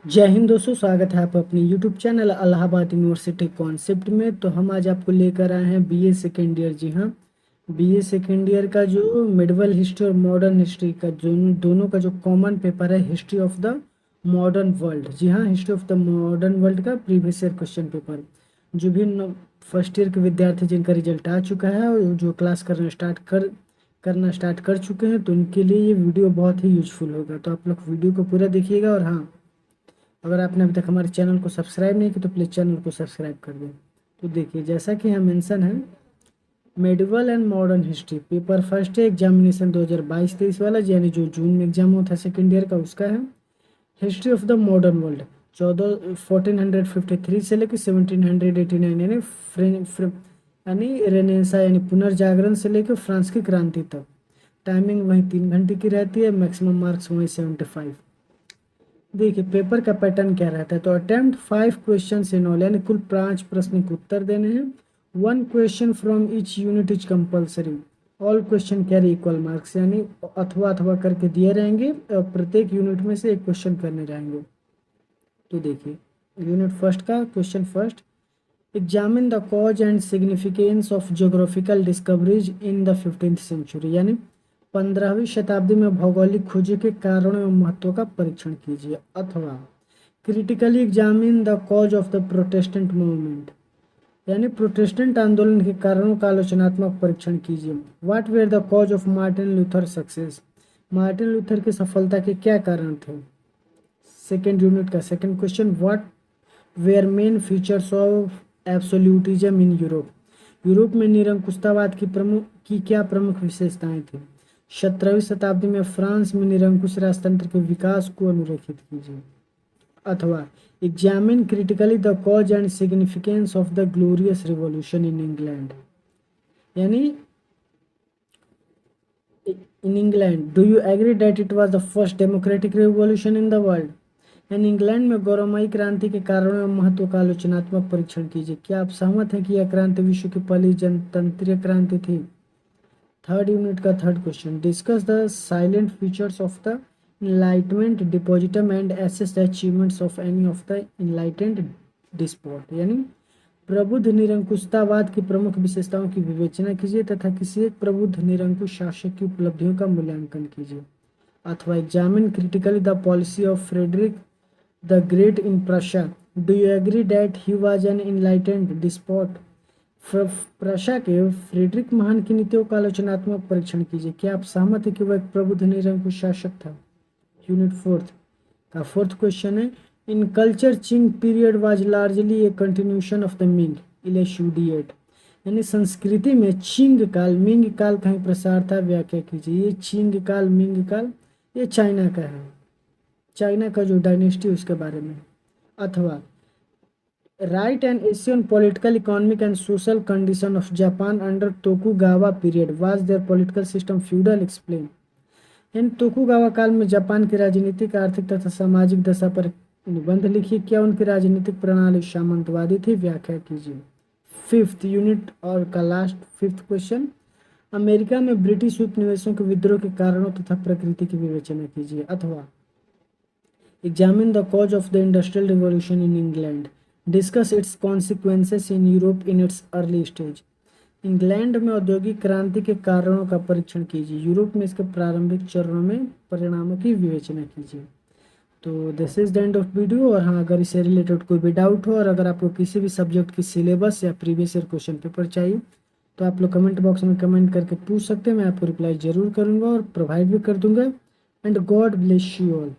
जय हिंद दोस्तों, स्वागत है आप अपने YouTube channel Allahabad university concept में। तो हम आज आपको लेकर आए हैं बीए सेकेंड ईयर। जी हाँ, बीए सेकेंड ईयर का जो मिडवल हिस्ट्री और मॉडर्न हिस्ट्री का जो दोनों का जो कॉमन पेपर है, history of the modern world. जी हाँ, history of the modern world का प्रीवियस ईयर क्वेश्चन पेपर। जो भी फर्स्ट ईयर के विद्यार्थी जिनका रिजल्ट आ चुका है और जो क्लास करना स्टार्ट कर चुके हैं, तो उनके लिए ये वीडियो बहुत ही यूजफुल होगा। तो आप लोग वीडियो को पूरा देखिएगा। और हाँ, अगर आपने अभी तक हमारे चैनल को सब्सक्राइब नहीं किया तो प्लीज़ चैनल को सब्सक्राइब कर दें। तो देखिए, जैसा कि यहाँ मेंशन है, medieval and modern history paper first है, एग्जामिनेशन 2022-23 वाला, यानी जो जून में एग्जाम हुआ था सेकेंड ईयर का, उसका है। History of the modern world 1453 से लेकर 1789, यानी रेनेसा यानी पुनर्जागरण से लेकर फ्रांस की क्रांति तक। टाइमिंग वही 3 घंटे की रहती है, मैक्सिमम मार्क्स वही 75। देखिए, पेपर का पैटर्न क्या रहता है। तो अटेम्प्ट 5 क्वेश्चन इन ऑल, यानी कुल 5 प्रश्न के उत्तर देने हैं। 1 question from each unit is compulsory. All question carry equal marks, यानी अथवा करके दिए रहेंगे और प्रत्येक यूनिट में से एक क्वेश्चन करने रहेंगे। तो देखिए, यूनिट फर्स्ट का question first, examine the cause and significance of geographical discoveries in the 15th century, यानी 15वीं शताब्दी में भौगोलिक खोजों के कारणों एवं महत्व का परीक्षण कीजिए। अथवा critically examine the cause of the protestant movement, यानी प्रोटेस्टेंट आंदोलन के कारणों का आलोचनात्मक परीक्षण कीजिए। What were the cause of Martin Luther success, Martin Luther की सफलता के क्या कारण थे। सेकेंड यूनिट का second question, what were main features of absolutism in Europe, Europe में निरंकुशतावाद की क्या प्रमुख विशेषताएं थी। 17वीं शताब्दी में फ्रांस में निरंकुश राजतंत्र के विकास को अनुरेखित कीजिए। अथवा examine critically the cause and significance of the glorious revolution in England, यानी in England do you agree that it was the first democratic revolution in the world, यानी इंग्लैंड में गौरवमयी क्रांति के कारणों एवं महत्व का आलोचनात्मक परीक्षण कीजिए। क्या आप सहमत हैं कि यह क्रांति विश्व की पहली जनतंत्रीय क्रांति थी। थर्ड यूनिट का third question, discuss the silent features of the enlightenment despotism and assess the achievements of any of the enlightened despot, यानी प्रबुद्ध निरंकुशतावाद की प्रमुख विशेषताओं की विवेचना कीजिए तथा किसी एक प्रबुद्ध निरंकुश शासक की उपलब्धियों का मूल्यांकन कीजिए। अथवा examine critically the policy of Frederick the great in Prussia, do you agree that he was an enlightened despot, Prussia के फ्रेडरिक महान की नीतियों का आलोचनात्मक परीक्षण कीजिए। क्या आप सहमत हैं कि वह एक प्रबुद्ध निरंकुश शासक था। यूनिट फोर्थ का फोर्थ क्वेश्चन है, in culture Qing period was largely a continuation of the Ming इलेशुडिएट, यानी संस्कृति में चिंग काल मिंग काल का ही प्रसार था। व्याख्या कीजिए। ये चिंग काल मिंग काल ये चाइना का है, चाइना का जो डायनेस्टी उसके बारे में। अथवा right and Asian political economic and social condition of Japan under Tokugawa period was there political system feudal, explain, in Tokugawa काल में जापान की राजनीतिक आर्थिक तथा सामाजिक दशा पर निबंध लिखिए। क्या उनकी राजनीतिक प्रणाली सामंतवादी थी। व्याख्या कीजिए। फिफ्थ यूनिट और का लास्ट फिफ्थ क्वेश्चन, अमेरिका में ब्रिटिश उपनिवेशों के विद्रोह के कारणों तथा प्रकृति की विवेचना कीजिए। अथवा examine the cause of the industrial revolution in England, discuss it's consequences in Europe in its early stage, England में औद्योगिक क्रांति के कारणों का परीक्षण कीजिए, यूरोप में इसके प्रारंभिक चरणों में परिणामों की विवेचना कीजिए। तो this is the end of video. और हाँ, अगर इससे रिलेटेड कोई भी डाउट हो और अगर आपको किसी भी सब्जेक्ट की सिलेबस या प्रीवियस ईयर क्वेश्चन पेपर चाहिए तो आप लोग कमेंट बॉक्स में कमेंट करके पूछ सकते हैं। मैं आपको रिप्लाई जरूर करूँगा और प्रोवाइड भी कर दूंगा। And God bless you all.